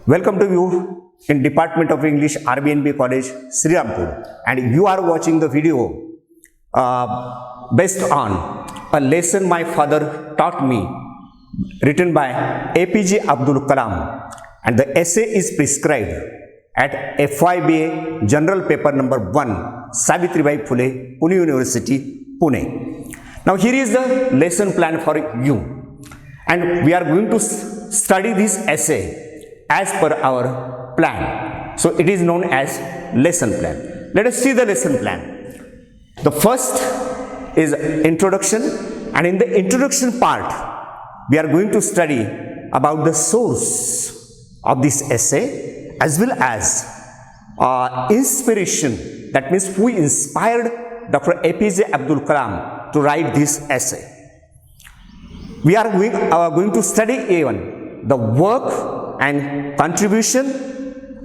Welcome to you in Department of English, RBNB College, Srirampur, and you are watching the video based on a lesson my father taught me, written by APJ Abdul Kalam, and the essay is prescribed at F.Y.B.A. General Paper number 1, Savitribai Phule, Pune University, Pune. Now here is the lesson plan for you, and we are going to study this essay as per our plan. So it is known as lesson plan. Let us see the lesson plan. The first is introduction, and in the introduction part we are going to study about the source of this essay as well as inspiration, that means who inspired Dr. APJ Abdul Kalam to write this essay. We are going to study even the work and contribution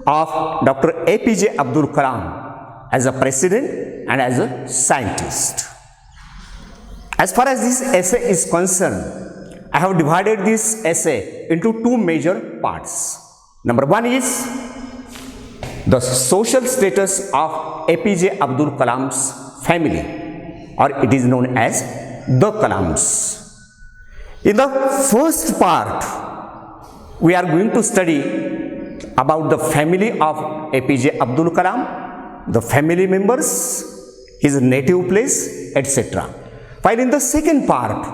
of Dr. APJ Abdul Kalam as a president and as a scientist. As far as this essay is concerned, I have divided this essay into two major parts. Number one is the social status of APJ Abdul Kalam's family, or it is known as the Kalams. In the first part, we are going to study about the family of APJ Abdul Kalam, the family members, his native place, etc. While in the second part,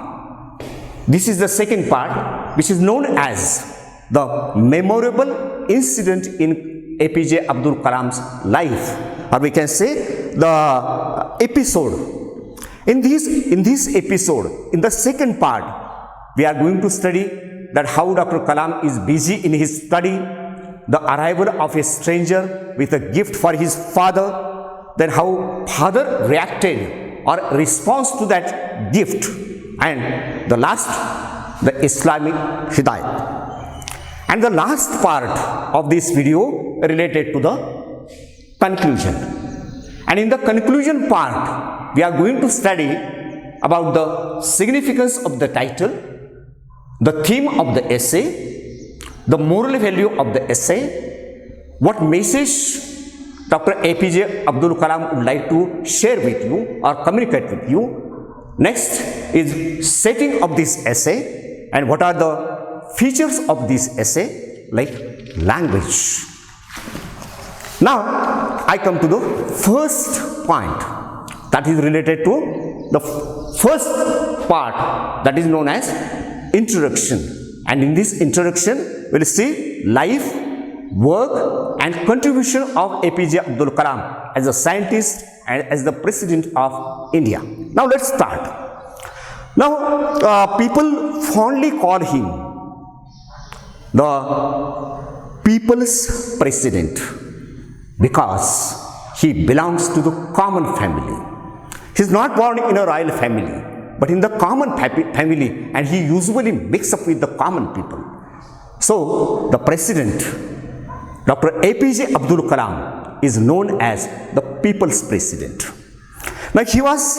this is the second part, which is known as the memorable incident in APJ Abdul Kalam's life, or we can say the episode. In this episode, in the second part, we are going to study that how Dr. Kalam is busy in his study, the arrival of a stranger with a gift for his father, then how father reacted or responds to that gift, and the last, the Islamic Hidayat. And the last part of this video related to the conclusion. And in the conclusion part, we are going to study about the significance of the title, the theme of the essay, the moral value of the essay, what message Dr. APJ Abdul Kalam would like to share with you or communicate with you. Next is setting of this essay, and what are the features of this essay, like language. Now I come to the first point that is related to the first part, that is known as introduction. And in this introduction, we will see life, work and contribution of APJ Abdul Kalam as a scientist and as the president of India. Now let's start. Now people fondly call him the people's president because he belongs to the common family. He is not born in a royal family, but in the common family, and he usually mixes up with the common people. So the president, Dr. APJ Abdul Kalam, is known as the people's president. Now he was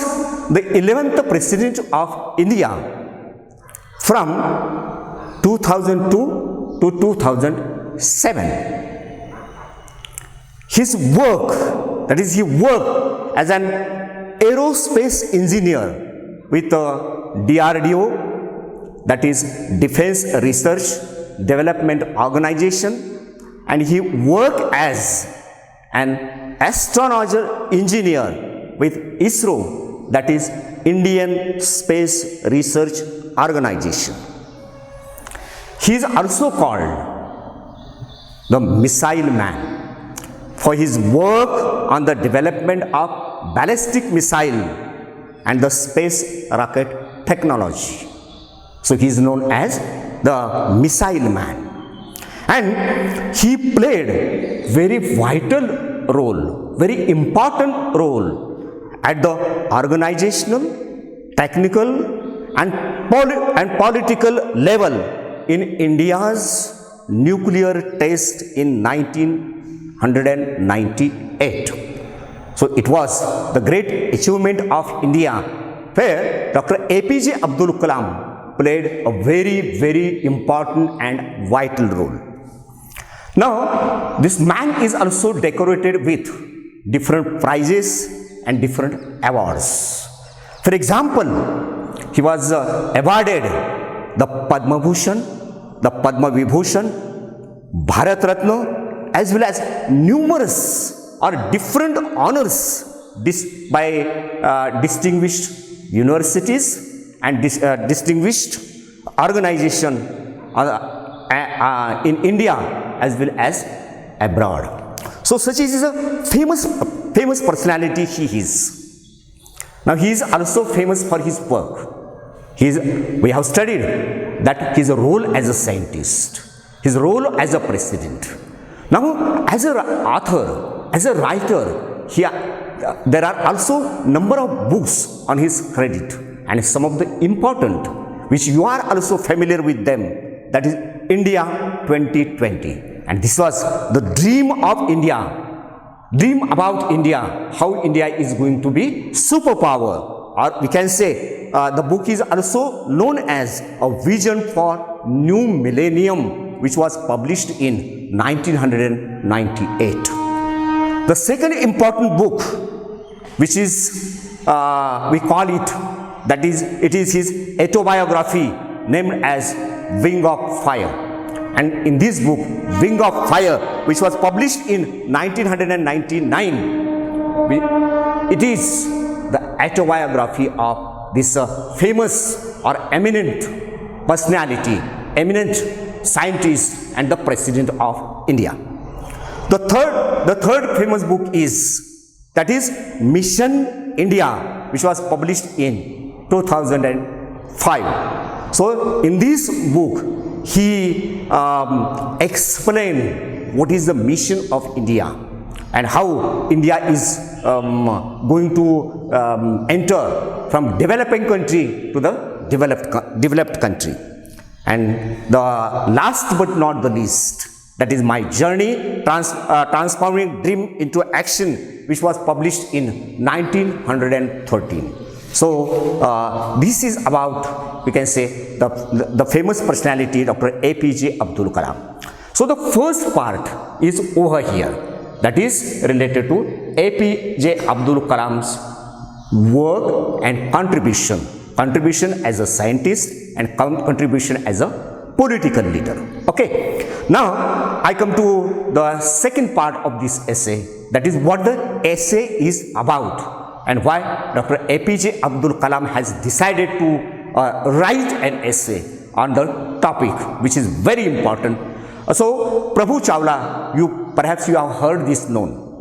the 11th president of India from 2002 to 2007. His work, that is, he worked as an aerospace engineer with DRDO, that is Defense Research Development Organization, and he worked as an astronaut engineer with ISRO, that is Indian Space Research Organization. He is also called the Missile Man for his work on the development of ballistic missile and the space rocket technology. So he is known as the Missile Man, and he played very vital role, very important role at the organizational, technical and political level in India's nuclear test in 1998. So it was the great achievement of India, where Dr. APJ Abdul Kalam played a very, very important and vital role. Now, this man is also decorated with different prizes and different awards. For example, he was awarded the Padma Bhushan, the Padma Vibhushan, Bharat Ratna, as well as numerous or different honors by distinguished universities and distinguished organization in India as well as abroad. So such is a famous personality he is. Now he is also famous for his work. We have studied that his role as a scientist, his role as a president. Now as an author, as a writer, there are also number of books on his credit, and some of the important which you are also familiar with them, that is India 2020. And this was the dream of India, dream about India, how India is going to be superpower, or we can say the book is also known as A Vision for New Millennium, which was published in 1998. The second important book, which is we call it, that is, it is his autobiography named as Wing of Fire. And in this book, Wing of Fire, which was published in 1999, it is the autobiography of this famous or eminent personality, eminent scientist and the President of India. The third famous book is, that is Mission India, which was published in 2005. So in this book, he explained what is the mission of India and how India is going to enter from developing country to the developed country. And the last but not the least, that is my journey, transforming dream into action, which was published in 1913. So this is about, we can say, the famous personality Dr. APJ Abdul Kalam. So the first part is over here, that is related to APJ Abdul Kalam's work and contribution as a scientist and contribution as a political leader. Okay, now I come to the second part of this essay, that is what the essay is about and why Dr. APJ Abdul Kalam has decided to write an essay on the topic, which is very important. So Prabhu Chawla, perhaps you have heard this name.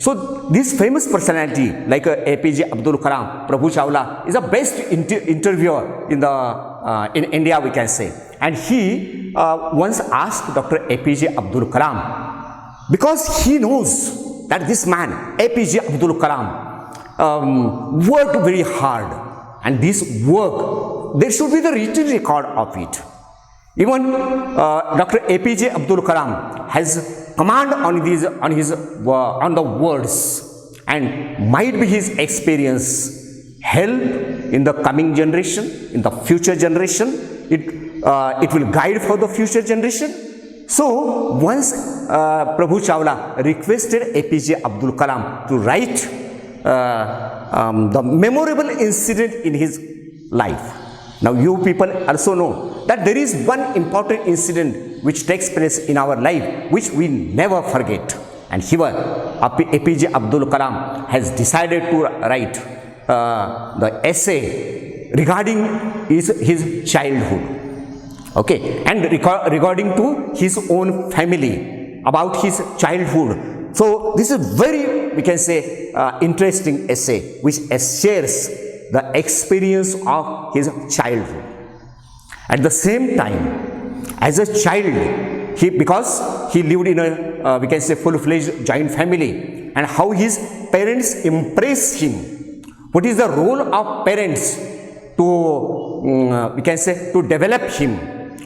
So this famous personality like APJ Abdul Kalam, Prabhu Chawla is the best interviewer in India, we can say. And he once asked Dr. APJ Abdul Kalam, because he knows that this man, APJ Abdul Kalam, worked very hard, and this work, there should be the written record of it. Even Dr. APJ Abdul Kalam has command on the words, and might be his experience help in the coming generation, in the future generation. It will guide for the future generation. So once Prabhu Chawla requested APJ Abdul Kalam to write the memorable incident in his life. Now you people also know that there is one important incident which takes place in our life which we never forget. And here APJ Abdul Kalam has decided to write the essay regarding his childhood. Okay, and regarding to his own family, about his childhood. So this is very, we can say, interesting essay which shares the experience of his childhood. At the same time, as a child, because he lived in a, we can say, full-fledged joint family, and how his parents impressed him. What is the role of parents to, we can say, to develop him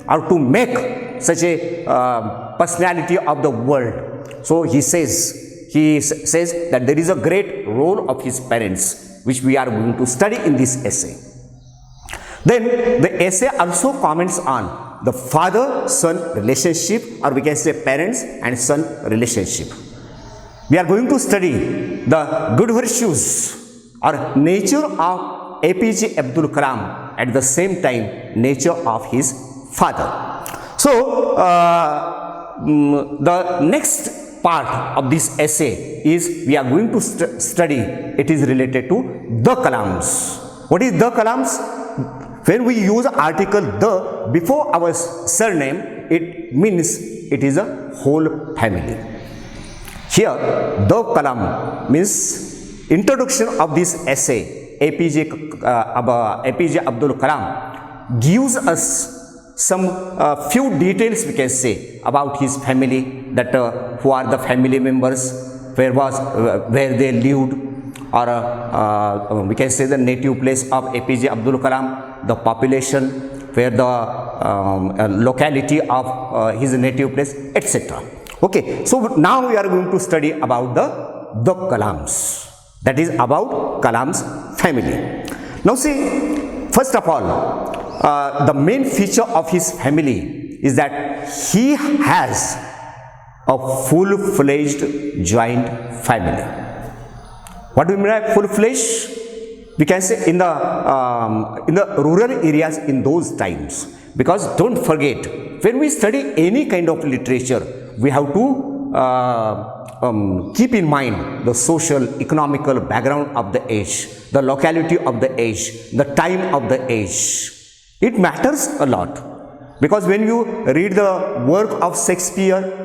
or to make such a personality of the world? So he says that there is a great role of his parents, which we are going to study in this essay. Then the essay also comments on the father-son relationship, or we can say parents and son relationship. We are going to study the good virtues or nature of APJ Abdul Kalam, at the same time nature of his father. So, the next part of this essay is we are going to study, it is related to the Kalams. What is the Kalams? When we use article the before our surname, it means it is a whole family. Here, the Kalam means introduction of this essay. APJ Abdul Kalam gives us some few details, we can say, about his family, that who are the family members, where they lived, or we can say the native place of APJ Abdul Kalam, the population, where the locality of his native place, etc. Okay, so now we are going to study about the Kalams, that is about Kalam's family. Now see, first of all, the main feature of his family is that he has a full-fledged joint family. What do we mean by full-fledged? We can say in the rural areas in those times, because don't forget, when we study any kind of literature, we have to keep in mind the social, economical background of the age, the locality of the age, the time of the age. It matters a lot, because when you read the work of Shakespeare,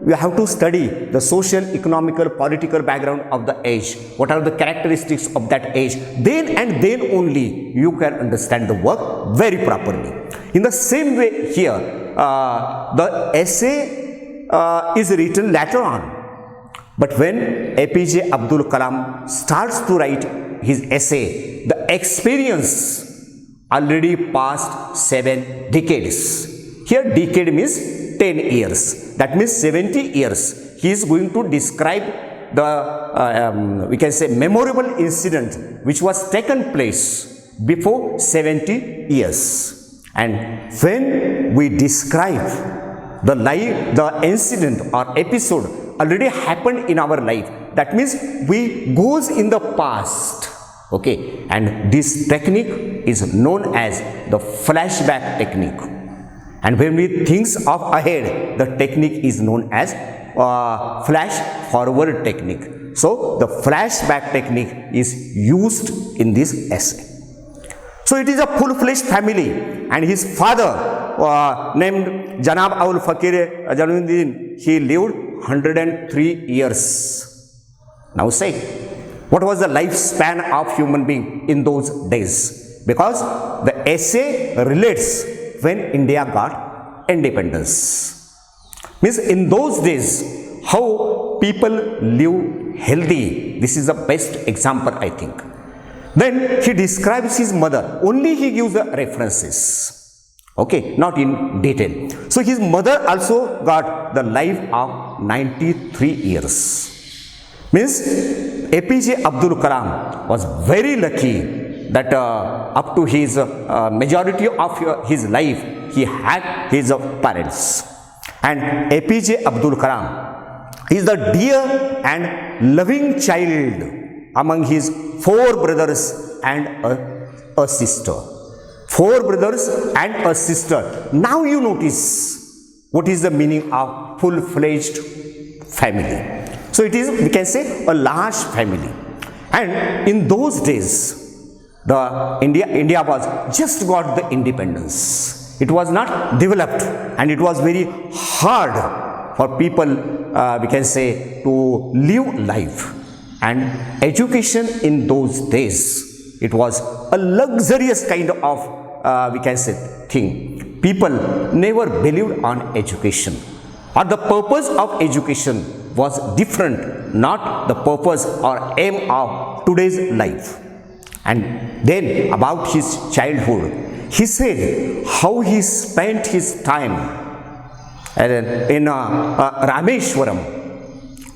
you have to study the social, economical, political background of the age. What are the characteristics of that age? Then and then only you can understand the work very properly. In the same way here, the essay is written later on. But when APJ Abdul Kalam starts to write his essay, the experience already passed 7 decades. Here decade means 10 years. That means 70 years. He is going to describe the, we can say, memorable incident which was taken place before 70 years. And when we describe the incident or episode already happened in our life, that means we goes in the past. Okay, and this technique is known as the flashback technique. And when we think of ahead, the technique is known as flash forward technique. So the flashback technique is used in this essay. So it is a full-fledged family, and his father named Janab Aul Fakir Januddin, he lived 103 years. Now say, what was the lifespan of human being in those days? Because the essay relates when India got independence. Means in those days, how people live healthy. This is the best example, I think. Then he describes his mother. Only he gives the references. Okay, not in detail. So his mother also got the life of 93 years. Means APJ Abdul Kalam was very lucky that up to his majority of his life, he had his parents. And APJ Abdul Kalam is the dear and loving child among his 4 brothers and a sister. 4 brothers and a sister. Now you notice what is the meaning of full-fledged family. So it is, we can say, a large family. And in those days, India was just got the independence. It was not developed, and it was very hard for people, we can say, to live life. And education in those days, it was a luxurious kind of, we can say, thing. People never believed on education, or the purpose of education was different, not the purpose or aim of today's life. And then about his childhood, he said how he spent his time in Rameshwaram,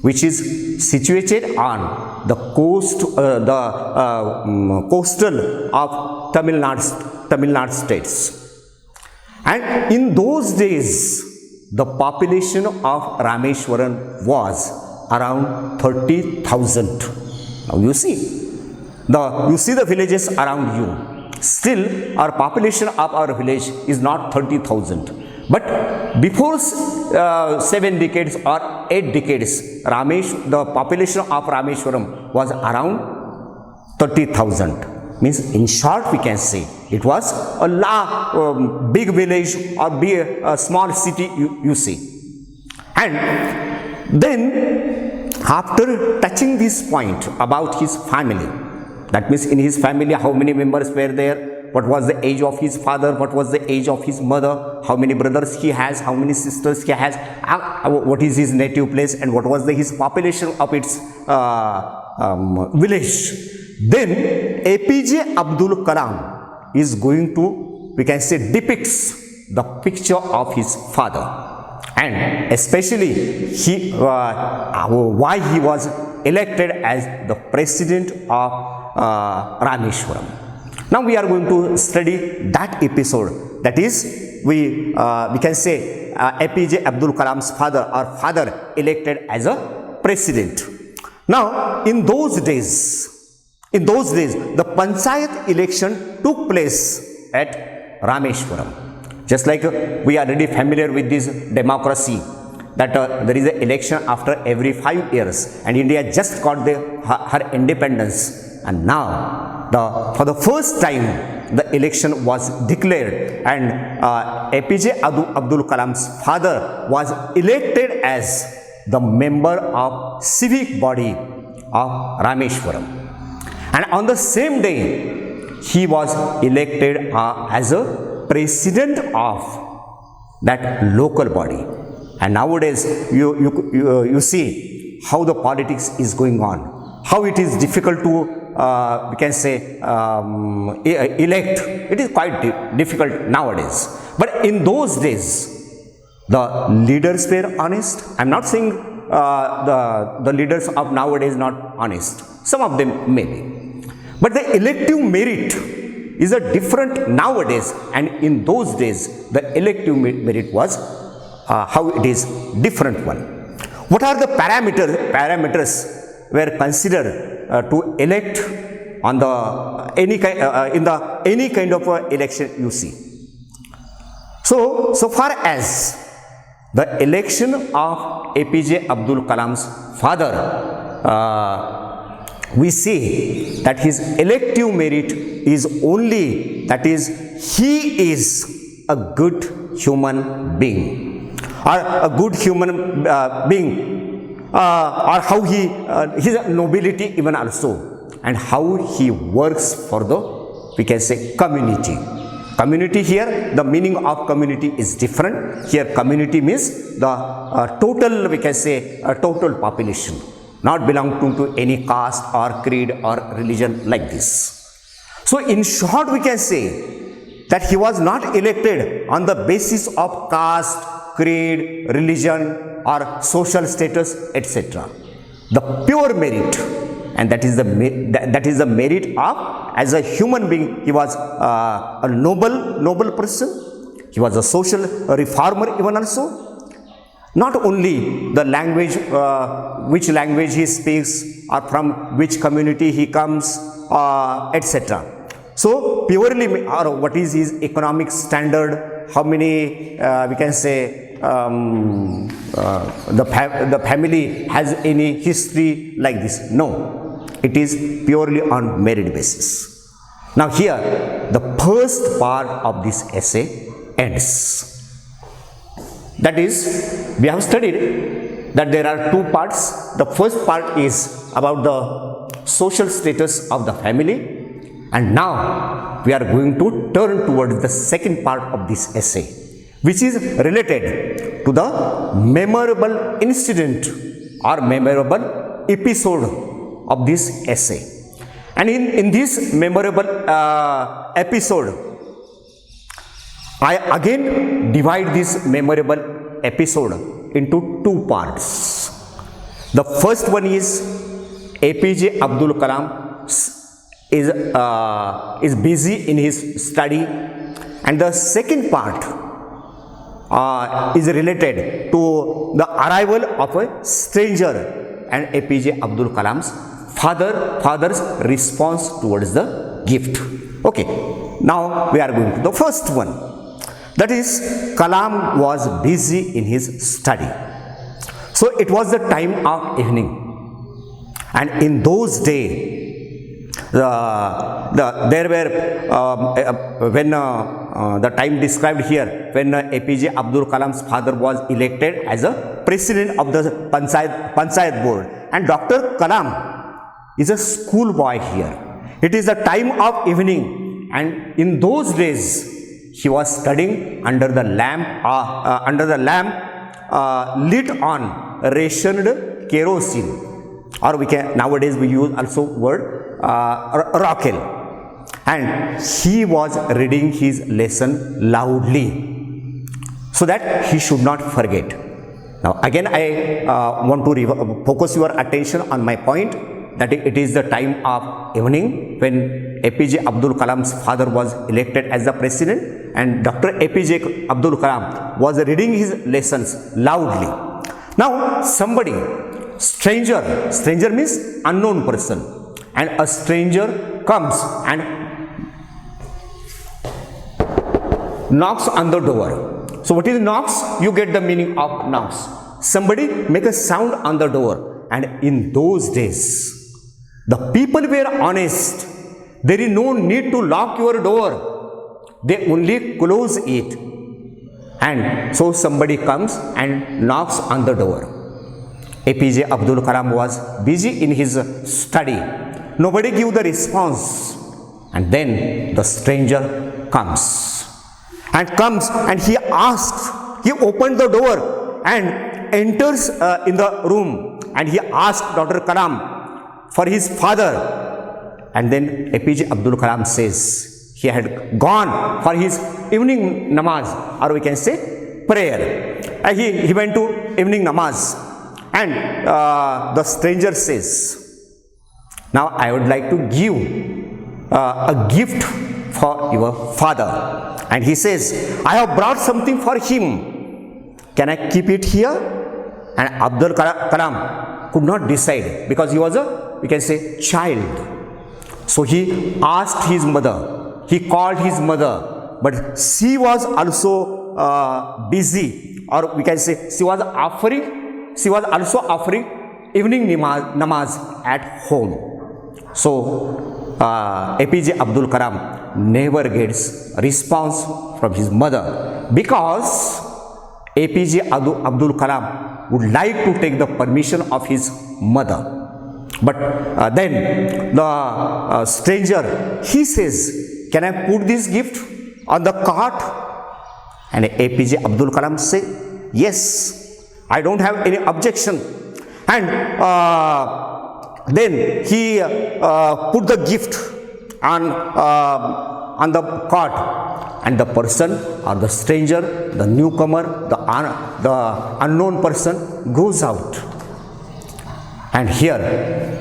which is situated on the coast, coastal of Tamil Nadu states. And in those days, the population of Rameshwaram was around 30,000. Now you see the villages around you. Still, our population of our village is not 30,000. But before 7 decades or 8 decades, the population of Rameshwaram was around 30,000. Means in short we can say it was a big village or a small city you see. And then after touching this point about his family, that means in his family how many members were there, what was the age of his father, what was the age of his mother, how many brothers he has, how many sisters he has, what is his native place, and what was his population of its village. Then APJ Abdul Kalam is going to, we can say, depicts the picture of his father, and especially why he was elected as the president of Rameshwaram. Now we are going to study that episode. That is, we can say APJ Abdul Kalam's father elected as a president. Now in those days, the Panchayat election took place at Rameshwaram. Just like we are already familiar with this democracy, that there is an election after every 5 years, and India just got her independence, and now for the first time the election was declared, and APJ Abdul Kalam's father was elected as the member of civic body of Rameshwaram. And on the same day, he was elected as a president of that local body. And nowadays, you see how the politics is going on, how it is difficult to, we can say, elect. It is quite difficult nowadays. But in those days, the leaders were honest. I'm not saying the leaders of nowadays not honest. Some of them may be. But the elective merit is a different nowadays, and in those days the elective merit was how it is different one. What are the parameters were considered to elect on the any kind of election you see. So far as the election of APJ Abdul Kalam's father, we see that his elective merit is only, that is, he is a good human being, or a good human being, or how his nobility even also, and how he works for the, we can say, community. Community here, the meaning of community is different. Here community means the total, we can say, total population, not belonging to any caste or creed or religion like this. So in short, we can say that he was not elected on the basis of caste, creed, religion or social status, etc. The pure merit, and that is the merit of, as a human being, he was a noble person. He was a social reformer even also. Not only the language, which language he speaks, or from which community he comes, etc. So purely, or what is his economic standard, how many, we can say, the family has any history like this. No, it is purely on merit basis. Now here, the first part of this essay ends. That is, we have studied that there are two parts. The first part is about the social status of the family, and now we are going to turn towards the second part of this essay, which is related to the memorable incident or memorable episode of this essay. And in this memorable episode, I again divide this memorable episode into two parts. The first one is APJ Abdul Kalam is busy in his study, and the second part is related to the arrival of a stranger and APJ Abdul Kalam's father's response towards the gift. Okay, now we are going to the first one. That is, Kalam was busy in his study. So it was the time of evening. And in those days, there were, when the time described here, when APJ Abdul Kalam's father was elected as a president of the Panchayat board, and Dr. Kalam is a schoolboy here. It is the time of evening, and in those days, he was studying under the lamp lit on rationed kerosene, or we can nowadays we use also word Rohokale, and he was reading his lesson loudly so that he should not forget. Now again I want to focus your attention on my point that it is the time of evening when APJ Abdul Kalam's father was elected as the president, and Dr. APJ Abdul Kalam was reading his lessons loudly. Now somebody, stranger means unknown person, and a stranger comes and knocks on the door. So what is knocks? You get the meaning of knocks. Somebody make a sound on the door, and in those days the people were honest. There is no need to lock your door. They only close it. And so somebody comes and knocks on the door. APJ Abdul Kalam was busy in his study. Nobody gave the response. And then the stranger comes. And he asks, he opened the door and enters in the room. And he asked Dr. Kalam for his father. And then APJ Abdul Kalam says he had gone for his evening namaz, or we can say prayer. He went to evening namaz. And the stranger says, now I would like to give a gift for your father. And he says, I have brought something for him. Can I keep it here? And Abdul Kalam could not decide because he was a, we can say, child. So he asked his mother, he called his mother, but she was also busy, or we can say she was also offering evening namaz at home. So APJ Abdul Kalam never gets response from his mother because APJ Abdul Kalam would like to take the permission of his mother. But then the stranger, he says, can I put this gift on the cart? And APJ Abdul Kalam say, yes, I don't have any objection. And then he put the gift on the cart, and the person or the stranger, the newcomer, the unknown person goes out. And here,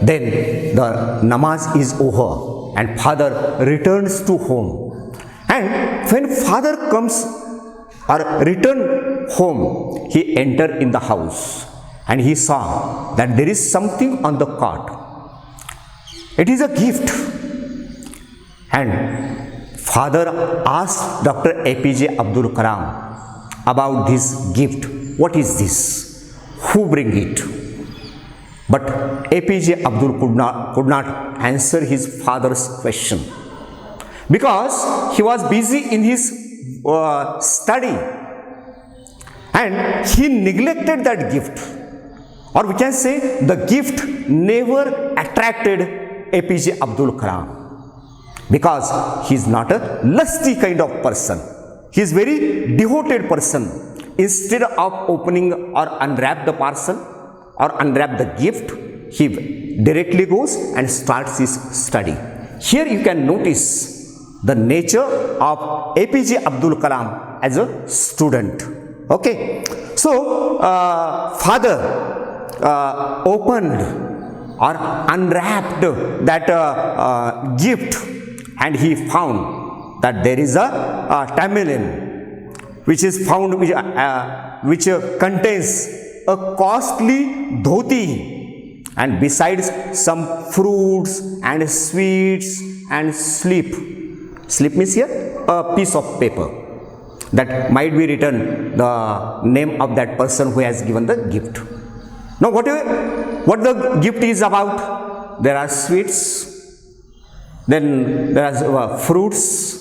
then the namaz is over and father returns to home. And when father comes or return home, he entered in the house and he saw that there is something on the cart. It is a gift. And father asked Dr. APJ Abdul Kalam about this gift. What is this? Who bring it? But APJ Abdul could not answer his father's question because he was busy in his study and he neglected that gift, or we can say the gift never attracted APJ Abdul Kalam because he is not a lusty kind of person. He is very devoted person. Instead of opening or unwrap the parcel or unwrap the gift, he directly goes and starts his study. Here you can notice the nature of APJ Abdul Kalam as a student. Okay, so father opened or unwrapped that gift, and he found that there is a tamarind which is found, which contains a costly dhoti, and besides some fruits and sweets and slip. Slip means here a piece of paper that might be written the name of that person who has given the gift. Now what the gift is about? There are sweets, then there are fruits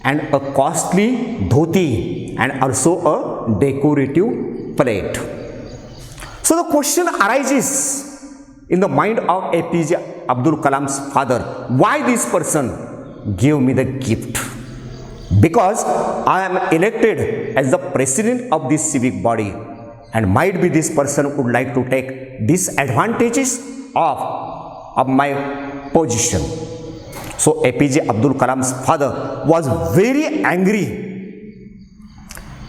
and a costly dhoti and also a decorative plate. So the question arises in the mind of APJ Abdul Kalam's father, why this person gave me the gift? Because I am elected as the president of this civic body, and might be this person would like to take disadvantages of my position. So APJ Abdul Kalam's father was very angry.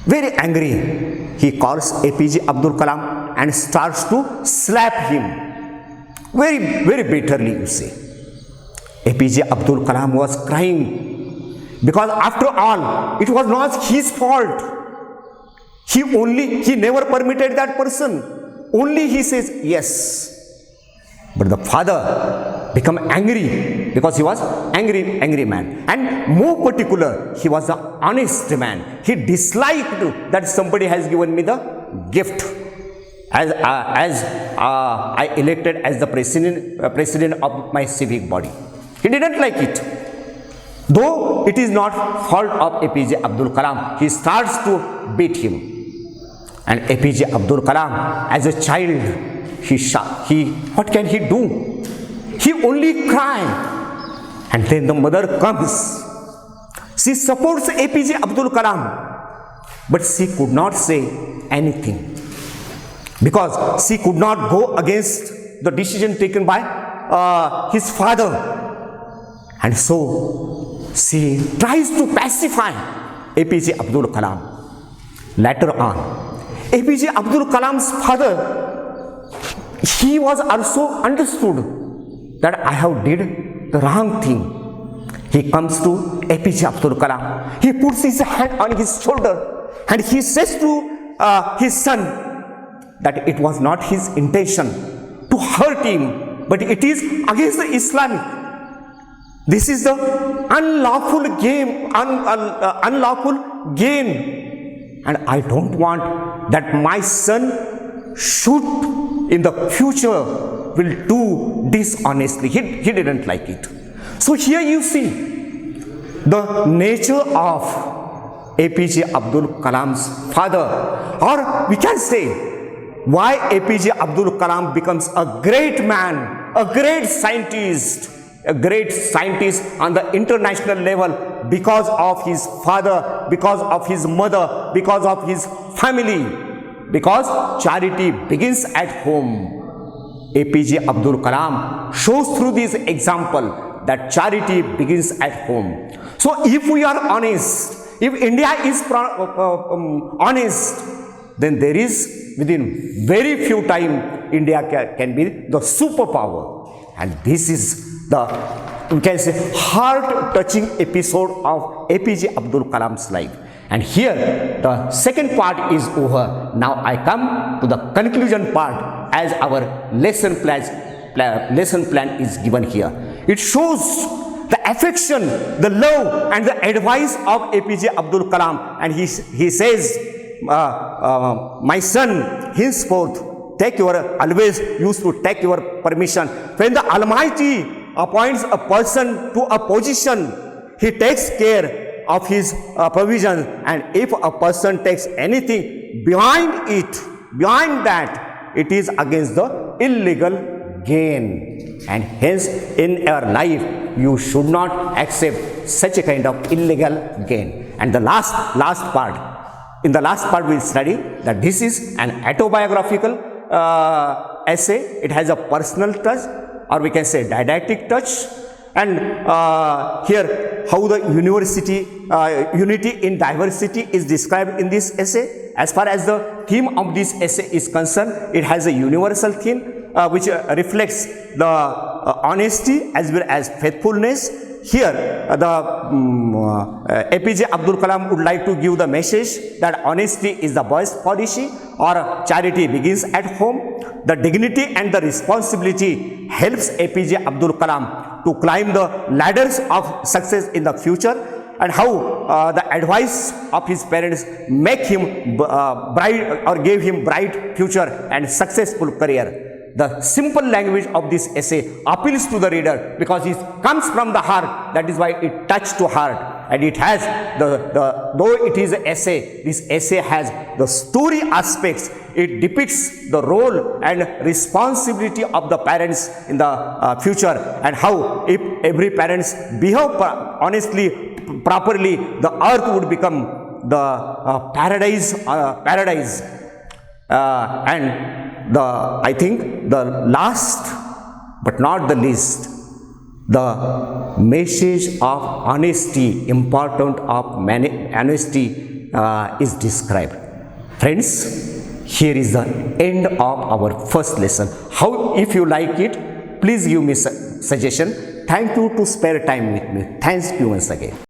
Very angry. He calls APJ Abdul Kalam and starts to slap him. Very, very bitterly, you see. APJ Abdul Kalam was crying because after all, it was not his fault. He never permitted that person. Only he says yes. But the father became angry because he was angry man. And more particular, he was an honest man. He disliked that somebody has given me the gift as I elected as the president of my civic body. He didn't like it. Though it is not fault of APJ Abdul Kalam, he starts to beat him. And APJ Abdul Kalam, as a child, what can he do? He only cried. And then the mother comes. She supports APJ Abdul Kalam, but she could not say anything because she could not go against the decision taken by his father. And so she tries to pacify APJ Abdul Kalam. Later on, APJ Abdul Kalam's father, he was also understood that I have did the wrong thing. He comes to APJ Abdul Kalam. He puts his hand on his shoulder and he says to his son that it was not his intention to hurt him, but it is against the Islamic. This is the unlawful gain. And I don't want that my son should in the future will do dishonestly. He didn't like it. So here you see the nature of APJ Abdul Kalam's father, or we can say why APJ Abdul Kalam becomes a great man, a great scientist on the international level because of his father, because of his mother, because of his family, because charity begins at home. APJ Abdul Kalam shows through this example that charity begins at home. So if we are honest, if India is honest, then there is within very few time India can be the superpower. And this is the, we can say, heart-touching episode of APJ Abdul Kalam's life. And here the second part is over. Now I come to the conclusion part as our lesson plan is given here. It shows the affection, the love and the advice of APJ Abdul Kalam, and he says, my son, henceforth always used to take your permission. When the Almighty appoints a person to a position, he takes care of his provision, and if a person takes anything behind that, it is against the illegal gain. And hence in your life you should not accept such a kind of illegal gain. And the last part, in the last part we'll study that this is an autobiographical essay. It has a personal touch, or we can say didactic touch. And here how the unity in diversity is described in this essay. As far as the theme of this essay is concerned, it has a universal theme which reflects the honesty as well as faithfulness, here APJ Abdul Kalam would like to give the message that honesty is the best policy, or charity begins at home. The dignity and the responsibility helps APJ Abdul Kalam to climb the ladders of success in the future, and how the advice of his parents make him bright, or gave him bright future and successful career. The simple language of this essay appeals to the reader because it comes from the heart. That is why it touched to heart, and it has though it is an essay, this essay has the story aspects. It depicts the role and responsibility of the parents in the future, and how if every parents behave honestly, properly, the earth would become the paradise. And I think the last but not the least, the message of honesty, important of honesty is described. Friends, here is the end of our first lesson. How, if you like it, please give me suggestion. Thank you to spare time with me. Thanks you once again.